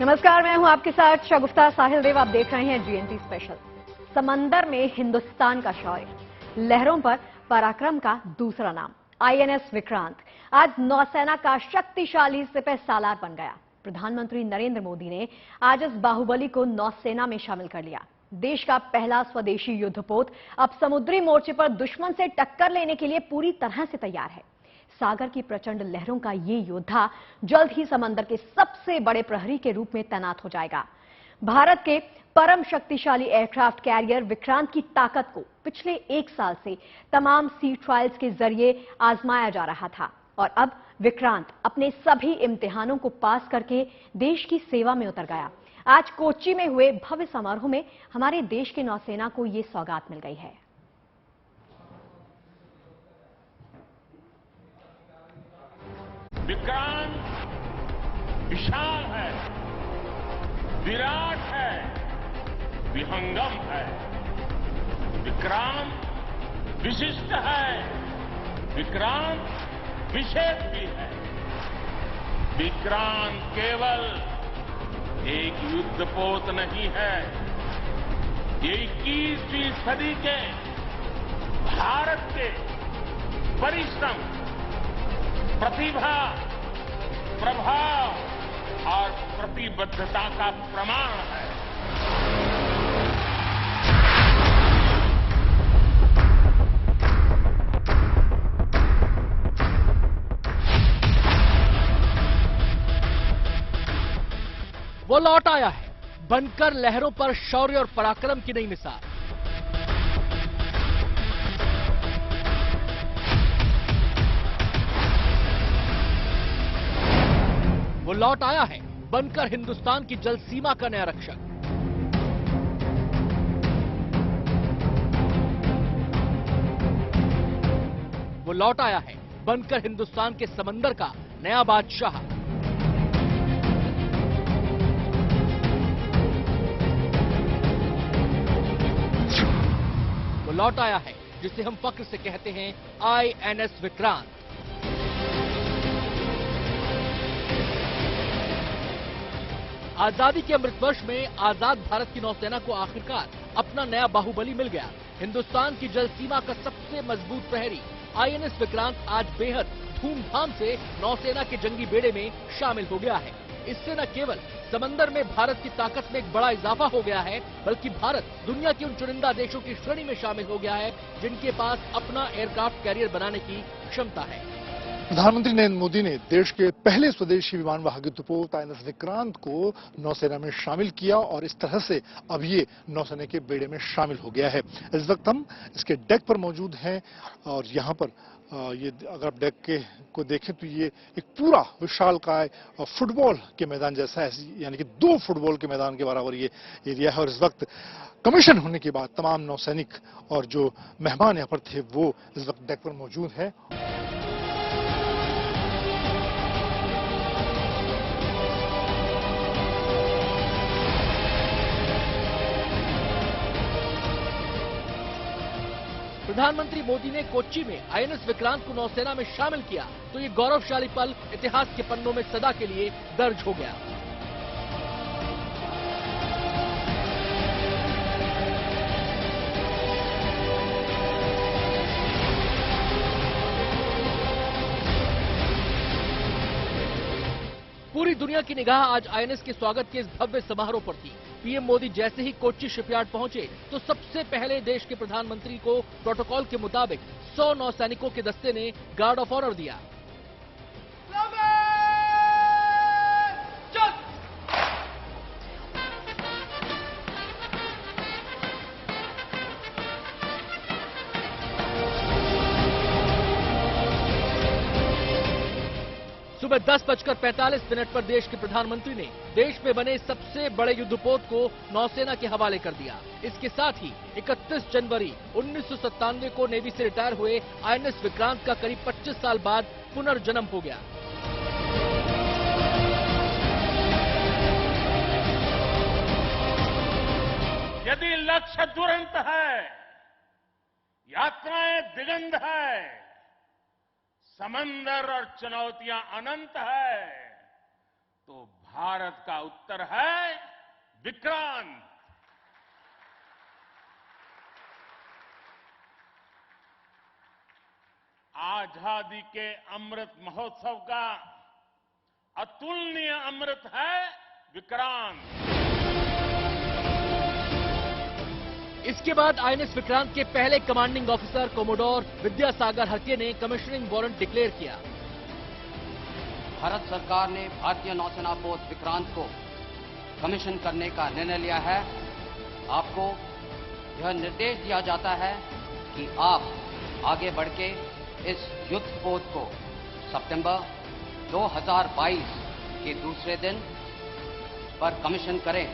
नमस्कार, मैं हूं आपके साथ शगुफ्ता साहिल देव। आप देख रहे हैं जीएनटी स्पेशल। समंदर में हिंदुस्तान का शौर्य, लहरों पर पराक्रम का दूसरा नाम आईएनएस विक्रांत आज नौसेना का शक्तिशाली सिपह सालार बन गया। प्रधानमंत्री नरेंद्र मोदी ने आज इस बाहुबली को नौसेना में शामिल कर लिया। देश का पहला स्वदेशी युद्धपोत अब समुद्री मोर्चे पर दुश्मन से टक्कर लेने के लिए पूरी तरह से तैयार है। सागर की प्रचंड लहरों का ये योद्धा जल्द ही समंदर के सबसे बड़े प्रहरी के रूप में तैनात हो जाएगा। भारत के परम शक्तिशाली एयरक्राफ्ट कैरियर विक्रांत की ताकत को पिछले 1 साल से तमाम सी ट्रायल्स के जरिए आजमाया जा रहा था और अब विक्रांत अपने सभी इम्तिहानों को पास करके देश की सेवा में उतर गया। आज कोच्चि में हुए भव्य समारोह में हमारे देश की नौसेना को ये सौगात मिल गई है। विक्रांत विशाल है, विराट है, विहंगम है। विक्रांत विशिष्ट है, विक्रांत विशेष भी है। विक्रांत केवल एक युद्धपोत नहीं है, ये 21वीं सदी के भारत के परिश्रम, प्रतिभा, प्रभाव और प्रतिबद्धता का प्रमाण है। वो लौट आया है बनकर लहरों पर शौर्य और पराक्रम की नई मिसाल। वो लौट आया है बनकर हिंदुस्तान की जल सीमा का नया रक्षक। वो लौट आया है बनकर हिंदुस्तान के समंदर का नया बादशाह। वो लौट आया है जिसे हम फक्र से कहते हैं आईएनएस विक्रांत। आजादी के अमृत वर्ष में आजाद भारत की नौसेना को आखिरकार अपना नया बाहुबली मिल गया। हिंदुस्तान की जल सीमा का सबसे मजबूत प्रहरी आईएनएस विक्रांत आज बेहद धूमधाम से नौसेना के जंगी बेड़े में शामिल हो गया है। इससे न केवल समंदर में भारत की ताकत में एक बड़ा इजाफा हो गया है, बल्कि भारत दुनिया के उन चुनिंदा देशों की श्रेणी में शामिल हो गया है जिनके पास अपना एयरक्राफ्ट कैरियर बनाने की क्षमता है। प्रधानमंत्री नरेंद्र मोदी ने देश के पहले स्वदेशी विमान वाहक युद्धपोत आईएनएस विक्रांत को नौसेना में शामिल किया और इस तरह से अब ये नौसेना के बेड़े में शामिल हो गया है। इस वक्त हम इसके डेक पर मौजूद हैं और यहाँ पर ये अगर आप डेक को देखें तो ये एक पूरा विशालकाय फुटबॉल के मैदान जैसा है, यानी कि 2 फुटबॉल के मैदान के बराबर ये एरिया है। और इस वक्त कमीशन होने के बाद तमाम नौसैनिक और जो मेहमान यहाँ पर थे वो इस वक्त डेक पर मौजूद है। प्रधानमंत्री मोदी ने कोच्चि में आईएनएस विक्रांत को नौसेना में शामिल किया तो ये गौरवशाली पल इतिहास के पन्नों में सदा के लिए दर्ज हो गया। पूरी दुनिया की निगाह आज आईएनएस के स्वागत के इस भव्य समारोह पर थी। पीएम मोदी जैसे ही कोच्चि शिपयार्ड पहुंचे तो सबसे पहले देश के प्रधानमंत्री को प्रोटोकॉल के मुताबिक 100 नौसैनिकों के दस्ते ने गार्ड ऑफ ऑनर दिया। सुबह 10:45 पर देश के प्रधानमंत्री ने देश में बने सबसे बड़े युद्धपोत को नौसेना के हवाले कर दिया। इसके साथ ही 31 जनवरी 1997 को नेवी से रिटायर हुए आईएनएस विक्रांत का करीब 25 साल बाद पुनर्जन्म हो गया। यदि लक्ष्य दुरंत है, यात्राएं दिगंत है, समंदर और चुनौतियां अनंत है, तो भारत का उत्तर है विक्रांत। आजादी के अमृत महोत्सव का अतुलनीय अमृत है विक्रांत। इसके बाद आईएनएस विक्रांत के पहले कमांडिंग ऑफिसर कोमोडोर विद्यासागर हरके ने कमीशनिंग वारंट डिक्लेयर किया। भारत सरकार ने भारतीय नौसेना पोत विक्रांत को कमीशन करने का निर्णय लिया है। आपको यह निर्देश दिया जाता है कि आप आगे बढ़ के इस युद्ध पोत को सितंबर 2022 के दूसरे दिन पर कमीशन करें।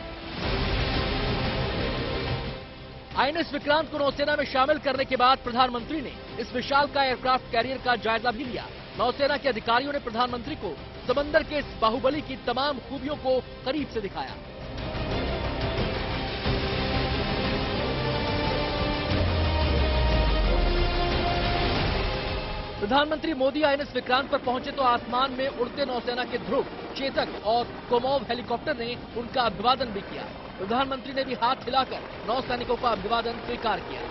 आईएनएस विक्रांत को नौसेना में शामिल करने के बाद प्रधानमंत्री ने इस विशालकाय एयरक्राफ्ट कैरियर का जायजा भी लिया। नौसेना के अधिकारियों ने प्रधानमंत्री को समंदर के इस बाहुबली की तमाम खूबियों को करीब से दिखाया। प्रधानमंत्री मोदी आईएनएस विक्रांत पर पहुंचे तो आसमान में उड़ते नौसेना के ध्रुव, चेतक और कोमोव हेलीकॉप्टर ने उनका अभिवादन भी किया। प्रधानमंत्री ने भी हाथ हिलाकर नौसैनिकों का अभिवादन स्वीकार किया।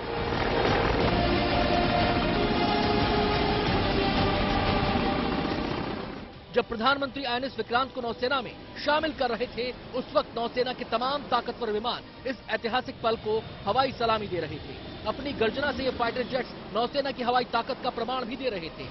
जब प्रधानमंत्री आईएनएस विक्रांत को नौसेना में शामिल कर रहे थे, उस वक्त नौसेना के तमाम ताकतवर विमान इस ऐतिहासिक पल को हवाई सलामी दे रहे थे। अपनी गर्जना से ये फाइटर जेट्स नौसेना की हवाई ताकत का प्रमाण भी दे रहे थे।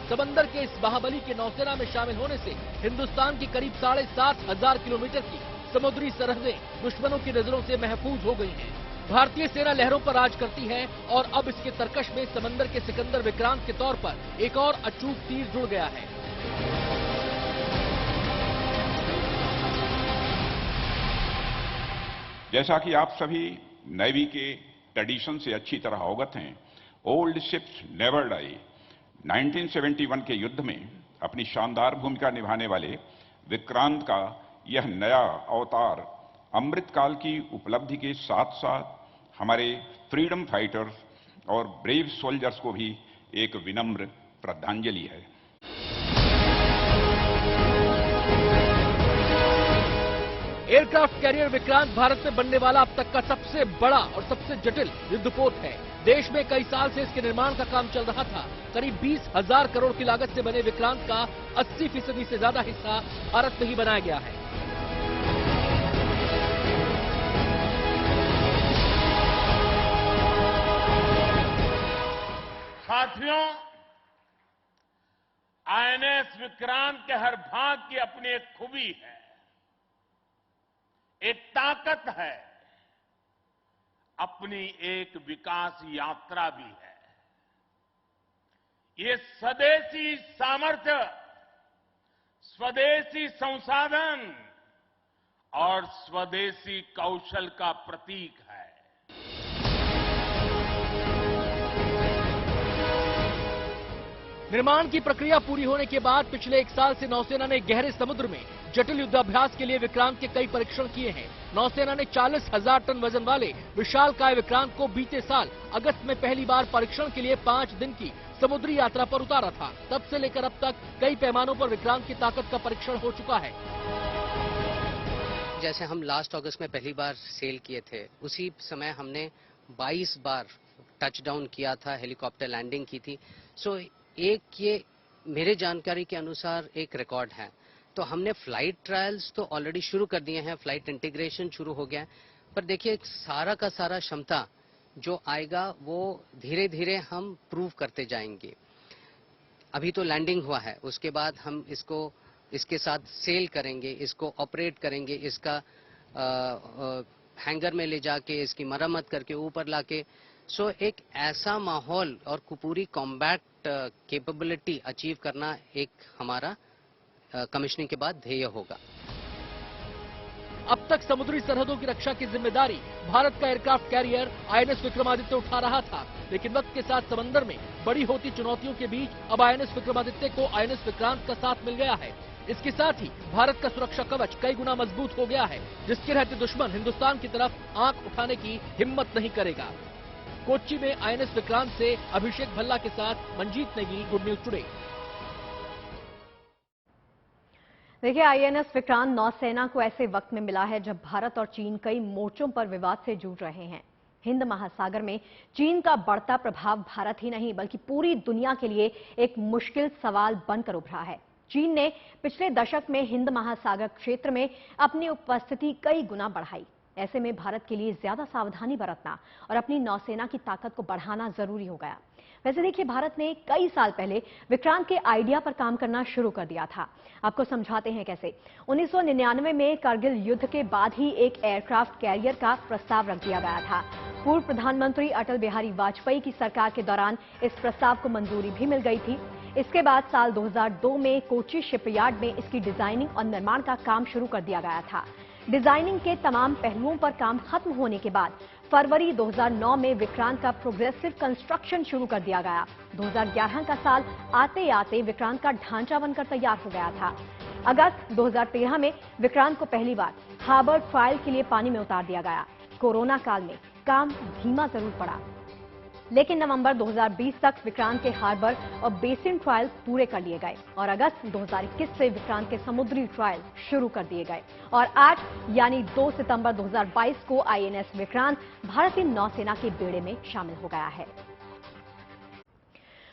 समंदर के इस बाहुबली के नौसेना में शामिल होने से हिंदुस्तान की करीब 7,500 किलोमीटर की समुद्री सरहदें दुश्मनों की नजरों से महफूज हो गई हैं। भारतीय सेना लहरों पर राज करती है और अब इसके तरकश में समंदर के सिकंदर विक्रांत के तौर पर एक और अचूक तीर जुड़ गया है। जैसा कि आप सभी नेवी के ट्रेडिशन से अच्छी तरह अवगत हैं, ओल्ड शिप्स नेवर डाई। 1971 के युद्ध में अपनी शानदार भूमिका निभाने वाले विक्रांत का यह नया अवतार अमृतकाल की उपलब्धि के साथ साथ हमारे फ्रीडम फाइटर्स और ब्रेव सोल्जर्स को भी एक विनम्र श्रद्धांजलि है। एयरक्राफ्ट कैरियर विक्रांत भारत में बनने वाला अब तक का सबसे बड़ा और सबसे जटिल युद्धपोत है। देश में कई साल से इसके निर्माण का काम चल रहा था। करीब 20,000 करोड़ की लागत से बने विक्रांत का 80% से ज्यादा हिस्सा भारत में ही बनाया गया है। साथियों, आईएनएस विक्रांत के हर भाग की अपनी एक खूबी है, एक ताकत है, अपनी एक विकास यात्रा भी है। ये स्वदेशी सामर्थ्य, स्वदेशी संसाधन और स्वदेशी कौशल का प्रतीक है। निर्माण की प्रक्रिया पूरी होने के बाद पिछले 1 साल से नौसेना ने गहरे समुद्र में जटिल युद्धाभ्यास के लिए विक्रांत के कई परीक्षण किए हैं। नौसेना ने 40,000 टन वजन वाले विशालकाय विक्रांत को बीते साल अगस्त में पहली बार परीक्षण के लिए 5 दिन की समुद्री यात्रा पर उतारा था। तब से लेकर अब तक कई पैमानों पर विक्रांत की ताकत का परीक्षण हो चुका है। जैसे हम लास्ट अगस्त में पहली बार सेल किए थे, उसी समय हमने 22 बार टच डाउन किया था, हेलीकॉप्टर लैंडिंग की थी। सो एक ये मेरे जानकारी के अनुसार एक रिकॉर्ड है। तो हमने फ्लाइट ट्रायल्स तो ऑलरेडी शुरू कर दिए हैं, फ्लाइट इंटीग्रेशन शुरू हो गया है। पर देखिए, सारा का सारा क्षमता जो आएगा वो धीरे धीरे हम प्रूव करते जाएंगे। अभी तो लैंडिंग हुआ है, उसके बाद हम इसके साथ सेल करेंगे, इसको ऑपरेट करेंगे, इसका हैंगर में ले जाके इसकी मरम्मत करके ऊपर लाके। सो एक ऐसा माहौल और पूरी कॉम्बैट कैपेबिलिटी अचीव करना एक हमारा कमीशनिंग के बाद ध्येय होगा। अब तक समुद्री सरहदों की रक्षा की जिम्मेदारी भारत का एयरक्राफ्ट कैरियर आईएनएस विक्रमादित्य उठा रहा था, लेकिन वक्त के साथ समंदर में बड़ी होती चुनौतियों के बीच अब आईएनएस विक्रमादित्य को आईएनएस विक्रांत का साथ मिल गया है। इसके साथ ही भारत का सुरक्षा कवच कई गुना मजबूत हो गया है, जिसके रहते दुश्मन हिंदुस्तान की तरफ आंख उठाने की हिम्मत नहीं करेगा। कोच्चि में आईएनएस विक्रांत से अभिषेक भल्ला के साथ Manjeet Negi, good news today. देखिए, आईएनएस विक्रांत नौसेना को ऐसे वक्त में मिला है जब भारत और चीन कई मोर्चों पर विवाद से जूझ रहे हैं। हिंद महासागर में चीन का बढ़ता प्रभाव भारत ही नहीं बल्कि पूरी दुनिया के लिए एक मुश्किल सवाल बनकर उभरा है। चीन ने पिछले दशक में हिंद महासागर क्षेत्र में अपनी उपस्थिति कई गुना बढ़ाई। ऐसे में भारत के लिए ज्यादा सावधानी बरतना और अपनी नौसेना की ताकत को बढ़ाना जरूरी हो गया। वैसे देखिए, भारत ने कई साल पहले विक्रांत के आइडिया पर काम करना शुरू कर दिया था। आपको समझाते हैं कैसे। 1999 में कारगिल युद्ध के बाद ही एक एयरक्राफ्ट कैरियर का प्रस्ताव रख दिया गया था। पूर्व प्रधानमंत्री अटल बिहारी वाजपेयी की सरकार के दौरान इस प्रस्ताव को मंजूरी भी मिल गई थी। इसके बाद साल 2002 में कोच्चि शिपयार्ड में इसकी डिजाइनिंग और निर्माण का काम शुरू कर दिया गया था। डिजाइनिंग के तमाम पहलुओं पर काम खत्म होने के बाद फरवरी 2009 में विक्रांत का प्रोग्रेसिव कंस्ट्रक्शन शुरू कर दिया गया। 2011 का साल आते आते विक्रांत का ढांचा बनकर तैयार हो गया था। अगस्त 2013 में विक्रांत को पहली बार हार्बर ट्रायल के लिए पानी में उतार दिया गया। कोरोना काल में काम धीमा जरूर पड़ा, लेकिन नवंबर 2020 तक विक्रांत के हार्बर और बेसिन ट्रायल पूरे कर लिए गए और अगस्त 2021 से विक्रांत के समुद्री ट्रायल शुरू कर दिए गए और 8 यानी 2 सितंबर 2022 को आईएनएस विक्रांत भारतीय नौसेना के बेड़े में शामिल हो गया है।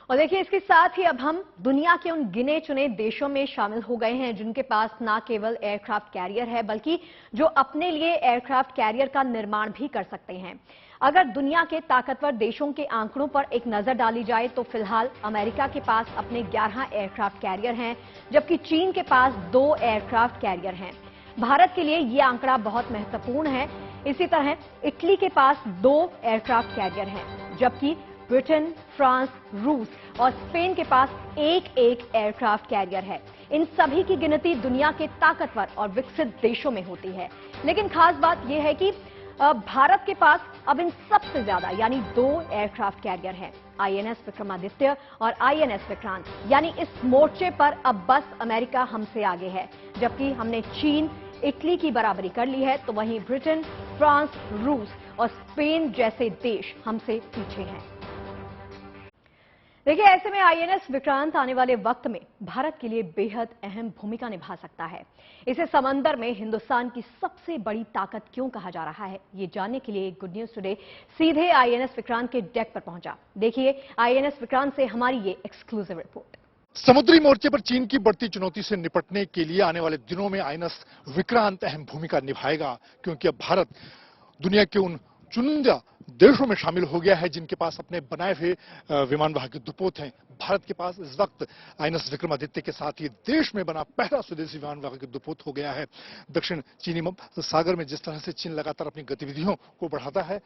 और देखिए, इसके साथ ही अब हम दुनिया के उन गिने चुने देशों में शामिल हो गए हैं जिनके पास न केवल एयरक्राफ्ट कैरियर है बल्कि जो अपने लिए एयरक्राफ्ट कैरियर का निर्माण भी कर सकते हैं। अगर दुनिया के ताकतवर देशों के आंकड़ों पर एक नजर डाली जाए तो फिलहाल अमेरिका के पास अपने 11 एयरक्राफ्ट कैरियर हैं, जबकि चीन के पास 2 एयरक्राफ्ट कैरियर हैं। भारत के लिए ये आंकड़ा बहुत महत्वपूर्ण है। इसी तरह इटली के पास 2 एयरक्राफ्ट कैरियर हैं, जबकि ब्रिटेन, फ्रांस, रूस और स्पेन के पास एक एयरक्राफ्ट कैरियर है। इन सभी की गिनती दुनिया के ताकतवर और विकसित देशों में होती है। लेकिन खास बात यह है कि भारत के पास अब इन सबसे ज्यादा यानी 2 एयरक्राफ्ट कैरियर हैं, आईएनएस विक्रमादित्य और आईएनएस विक्रांत। यानी इस मोर्चे पर अब बस अमेरिका हमसे आगे है। जबकि हमने चीन, इटली की बराबरी कर ली है, तो वहीं ब्रिटेन, फ्रांस, रूस और स्पेन जैसे देश हमसे पीछे हैं। देखिए, ऐसे में आईएनएस विक्रांत आने वाले वक्त में भारत के लिए बेहद अहम भूमिका निभा सकता है। इसे समंदर में हिंदुस्तान की सबसे बड़ी ताकत क्यों कहा जा रहा है, ये जानने के लिए गुड न्यूज टुडे सीधे आईएनएस विक्रांत के डेक पर पहुंचा। देखिए आईएनएस विक्रांत से हमारी ये एक्सक्लूसिव रिपोर्ट। समुद्री मोर्चे पर चीन की बढ़ती चुनौती से निपटने के लिए आने वाले दिनों में आईएनएस विक्रांत अहम भूमिका निभाएगा, क्योंकि अब भारत दुनिया के उन चुनिंदा देशों में शामिल हो गया है जिनके पास अपने बनाए हुए विमान वाहक युद्धपोत हैं। भारत के पास इस वक्त आईएनएस विक्रमादित्य के साथ ही देश में बना पहला स्वदेशी विमान वाहक युद्धपोत हो गया है। दक्षिण चीनी सागर में जिस तरह से चीन लगातार अपनी गतिविधियों को बढ़ाता है,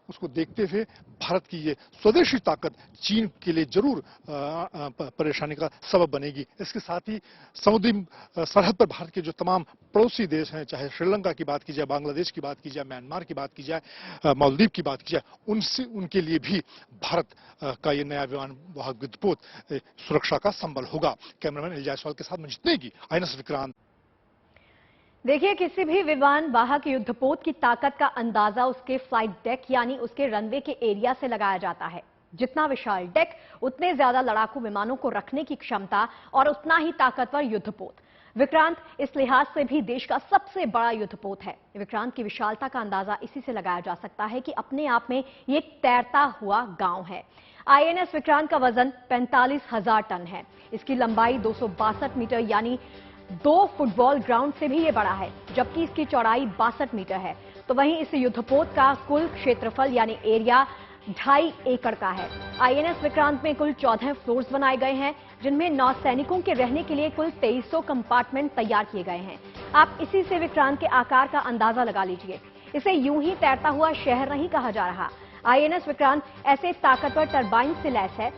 उसको देखते हुए भारत की ये स्वदेशी ताकत चीन के लिए जरूर परेशानी का सबब बनेगी। इसके साथ ही समुद्री सरहद पर भारत के जो तमाम पड़ोसी देश हैं, चाहे श्रीलंका की बात की जाए, बांग्लादेश की बात की जाए, म्यांमार की बात की जाए, मालदीव की बात की जाए, उनके लिए भी भारत का ये नया विमान वाहक युद्धपोत सुरक्षा का संबल होगा। कैमरामैन एल जायसवाल के साथ मंजीत नेगी, आईएनएस विक्रांत। देखिए, किसी भी विमान वाहक युद्धपोत की ताकत का अंदाजा उसके फ्लाइट डेक यानी उसके रनवे के एरिया से लगाया जाता है। जितना विशाल डेक, उतने ज्यादा लड़ाकू विमानों को रखने की क्षमता और उतना ही ताकतवर युद्धपोत। विक्रांत इस लिहाज से भी देश का सबसे बड़ा युद्धपोत है। विक्रांत की विशालता का अंदाजा इसी से लगाया जा सकता है कि अपने आप में ये एक तैरता हुआ गांव है। आईएनएस विक्रांत का वजन 45,000 टन है। इसकी लंबाई 262 मीटर यानी 2 फुटबॉल ग्राउंड से भी ये बड़ा है, जबकि इसकी चौड़ाई 62 मीटर है। तो वहीं इस युद्धपोत का कुल क्षेत्रफल यानी एरिया 2.5 एकड़ का है। आईएनएस विक्रांत में कुल 14 फ्लोर्स बनाए गए हैं, जिनमें नौसैनिकों के रहने के लिए कुल 2300 कंपार्टमेंट तैयार किए गए हैं। आप इसी से विक्रांत के आकार का अंदाजा लगा लीजिए। इसे यूं ही तैरता हुआ शहर नहीं कहा जा रहा। आईएनएस विक्रांत ऐसे ताकतवर टरबाइन से लैस है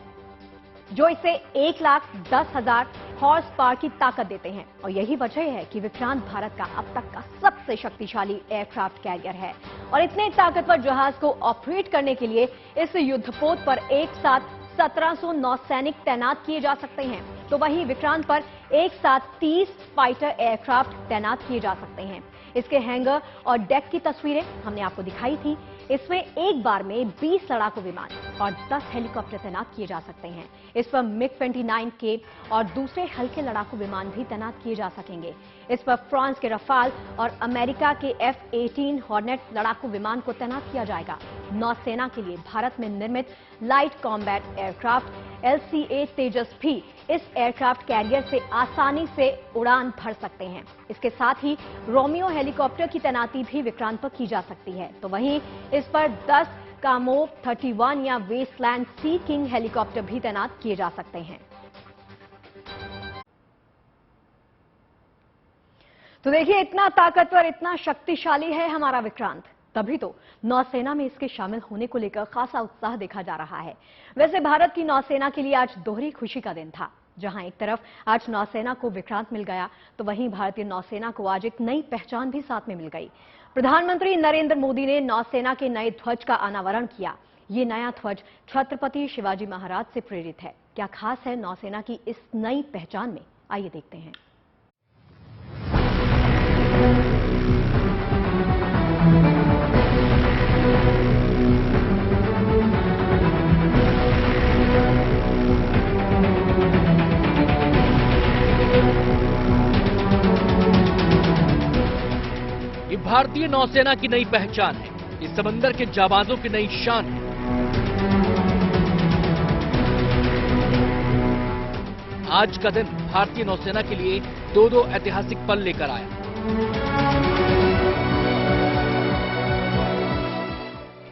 जो इसे 1,10,000 हॉर्स पावर की ताकत देते हैं। और यही वजह है कि विक्रांत भारत का अब तक का सबसे शक्तिशाली एयरक्राफ्ट कैरियर है। और इतने ताकतवर जहाज को ऑपरेट करने के लिए इस युद्धपोत पर एक साथ 1700 नौसैनिक तैनात किए जा सकते हैं। तो वहीं विक्रांत पर एक साथ 30 फाइटर एयरक्राफ्ट तैनात किए जा सकते हैं। इसके हैंगर और डेक की तस्वीरें हमने आपको दिखाई थी। इसमें एक बार में 20 लड़ाकू विमान और 10 हेलीकॉप्टर तैनात किए जा सकते हैं। इस पर MiG-29K और दूसरे हल्के लड़ाकू विमान भी तैनात किए जा सकेंगे। इस पर फ्रांस के रफाल और अमेरिका के F-18 हॉर्नेट लड़ाकू विमान को तैनात किया जाएगा। नौसेना के लिए भारत में निर्मित लाइट कॉम्बैट एयरक्राफ्ट LCA तेजस भी इस एयरक्राफ्ट कैरियर से आसानी से उड़ान भर सकते हैं। इसके साथ ही रोमियो हेलीकॉप्टर की तैनाती भी विक्रांत पर की जा सकती है। तो वहीं इस पर 10 कामोव 31 या वेस्टलैंड सी किंग हेलीकॉप्टर भी तैनात किए जा सकते हैं। तो देखिए, इतना ताकतवर, इतना शक्तिशाली है हमारा विक्रांत, तभी तो नौसेना में इसके शामिल होने को लेकर खासा उत्साह देखा जा रहा है। वैसे भारत की नौसेना के लिए आज दोहरी खुशी का दिन था। जहां एक तरफ आज नौसेना को विक्रांत मिल गया, तो वहीं भारतीय नौसेना को आज एक नई पहचान भी साथ में मिल गई। प्रधानमंत्री नरेंद्र मोदी ने नौसेना के नए ध्वज का अनावरण किया। ये नया ध्वज छत्रपति शिवाजी महाराज से प्रेरित है। क्या खास है नौसेना की इस नई पहचान में, आइए देखते हैं। ये भारतीय नौसेना की नई पहचान है। इस समंदर के जाबाजों की नई शान है। आज का दिन भारतीय नौसेना के लिए दो ऐतिहासिक पल लेकर आया।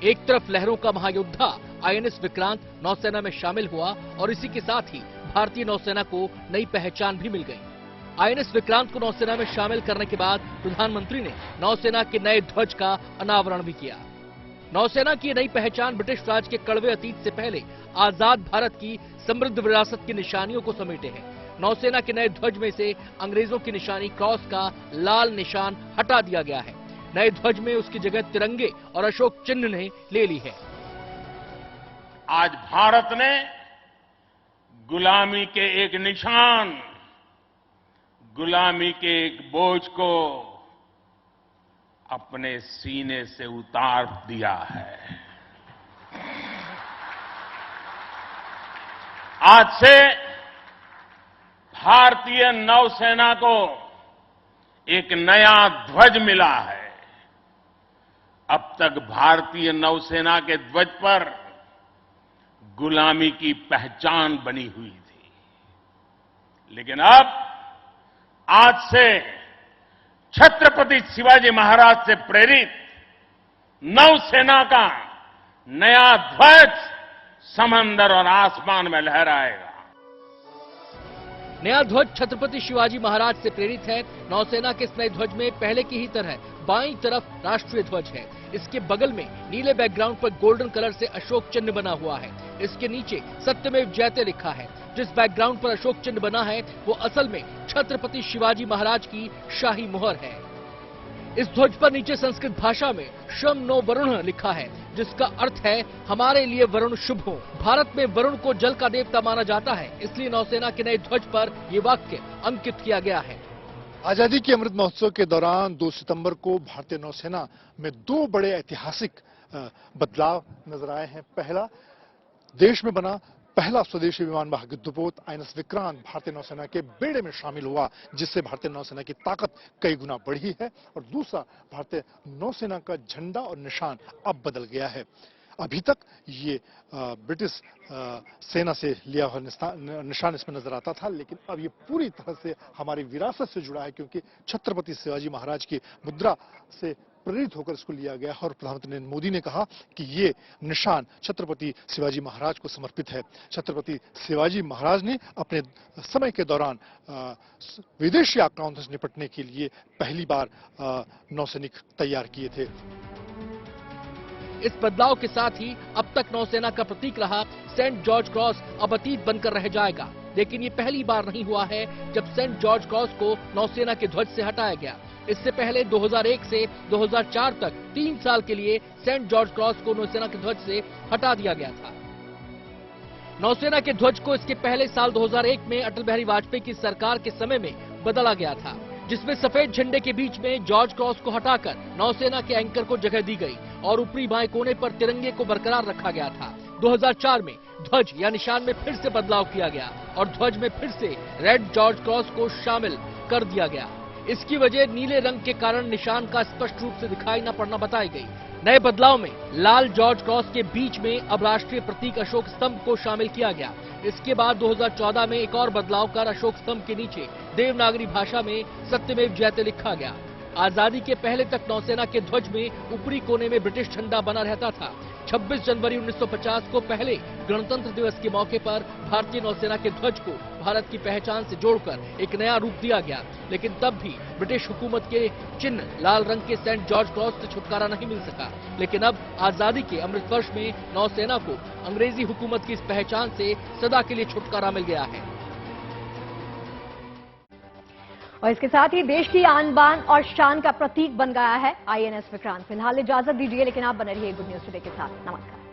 एक तरफ लहरों का महायोद्धा INS विक्रांत नौसेना में शामिल हुआ और इसी के साथ ही भारतीय नौसेना को नई पहचान भी मिल गई। INS विक्रांत को नौसेना में शामिल करने के बाद प्रधानमंत्री ने नौसेना के नए ध्वज का अनावरण भी किया। नौसेना की नई पहचान ब्रिटिश राज के कड़वे अतीत से पहले आजाद भारत की समृद्ध विरासत की निशानियों को समेटे है। नौसेना के नए ध्वज में से अंग्रेजों की निशानी क्रॉस का लाल निशान हटा दिया गया है। नए ध्वज में उसकी जगह तिरंगे और अशोक चिन्ह ने ले ली है। आज भारत ने गुलामी के एक निशान, गुलामी के एक बोझ को अपने सीने से उतार दिया है। आज से भारतीय नौसेना को एक नया ध्वज मिला है। अब तक भारतीय नौसेना के ध्वज पर गुलामी की पहचान बनी हुई थी, लेकिन अब आज से छत्रपति शिवाजी महाराज से प्रेरित नौसेना का नया ध्वज समंदर और आसमान में लहराएगा। नया ध्वज छत्रपति शिवाजी महाराज से प्रेरित है। नौसेना के इस नए ध्वज में पहले की ही तरह बाईं तरफ राष्ट्रीय ध्वज है। इसके बगल में नीले बैकग्राउंड पर गोल्डन कलर से अशोक चिन्ह बना हुआ है। इसके नीचे सत्यमेव जयते लिखा है। जिस बैकग्राउंड पर अशोक चिन्ह बना है वो असल में छत्रपति शिवाजी महाराज की शाही मुहर है। इस ध्वज पर नीचे संस्कृत भाषा में शम नो वरुण लिखा है, जिसका अर्थ है हमारे लिए वरुण शुभ हो। भारत में वरुण को जल का देवता माना जाता है, इसलिए नौसेना के नए ध्वज पर ये वाक्य अंकित किया गया है। आजादी के अमृत महोत्सव के दौरान 2 सितंबर को भारतीय नौसेना में 2 बड़े ऐतिहासिक बदलाव नजर आए हैं। पहला, देश में बना पहला स्वदेशी विमान वाहक युद्धपोत INS विक्रांत भारतीय नौसेना के बेड़े में शामिल हुआ, जिससे भारतीय नौसेना की ताकत कई गुना बढ़ी है। और दूसरा, भारतीय नौसेना का झंडा और निशान अब बदल गया है। अभी तक ये ब्रिटिश सेना से लिया हुआ निशान इसमें नजर आता था, लेकिन अब ये पूरी तरह से हमारी विरासत से जुड़ा है, क्योंकि छत्रपति शिवाजी महाराज की मुद्रा से प्रेरित होकर इसको लिया गया है। और प्रधानमंत्री नरेंद्र मोदी ने कहा कि ये निशान छत्रपति शिवाजी महाराज को समर्पित है। छत्रपति शिवाजी महाराज ने अपने समय के दौरान विदेशी आक्रामकों से निपटने के लिए पहली बार नौसैनिक तैयार किए थे। इस बदलाव के साथ ही अब तक नौसेना का प्रतीक रहा सेंट जॉर्ज क्रॉस अब अतीत बनकर रह जाएगा। लेकिन ये पहली बार नहीं हुआ है जब सेंट जॉर्ज क्रॉस को नौसेना के ध्वज से हटाया गया। इससे पहले 2001 से 2004 तक 3 साल के लिए सेंट जॉर्ज क्रॉस को नौसेना के ध्वज से हटा दिया गया था। नौसेना के ध्वज को इसके पहले साल 2001 में अटल बिहारी वाजपेयी की सरकार के समय में बदला गया था, जिसमें सफेद झंडे के बीच में जॉर्ज क्रॉस को हटाकर नौसेना के एंकर को जगह दी गई और ऊपरी बाएं कोने पर तिरंगे को बरकरार रखा गया था। 2004 में ध्वज या निशान में फिर से बदलाव किया गया और ध्वज में फिर से रेड जॉर्ज क्रॉस को शामिल कर दिया गया। इसकी वजह नीले रंग के कारण निशान का स्पष्ट रूप से दिखाई न पड़ना बताई गई। नए बदलाव में लाल जॉर्ज क्रॉस के बीच में अब राष्ट्रीय प्रतीक अशोक स्तंभ को शामिल किया गया। इसके बाद 2014 में एक और बदलाव कर अशोक स्तंभ के नीचे देवनागरी भाषा में सत्यमेव जयते लिखा गया। आजादी के पहले तक नौसेना के ध्वज में ऊपरी कोने में ब्रिटिश झंडा बना रहता था। 26 जनवरी 1950 को पहले गणतंत्र दिवस के मौके पर भारतीय नौसेना के ध्वज को भारत की पहचान से जोड़कर एक नया रूप दिया गया, लेकिन तब भी ब्रिटिश हुकूमत के चिन्ह लाल रंग के सेंट जॉर्ज क्रॉस से छुटकारा नहीं मिल सका। लेकिन अब आजादी के अमृत वर्ष में नौसेना को अंग्रेजी हुकूमत की इस पहचान से सदा के लिए छुटकारा मिल गया है। और इसके साथ ही देश की आन बान और शान का प्रतीक बन गया है आईएनएस विक्रांत। फिलहाल इजाजत दीजिए, लेकिन आप बने रहिए गुड न्यूज टुडे के साथ। नमस्कार।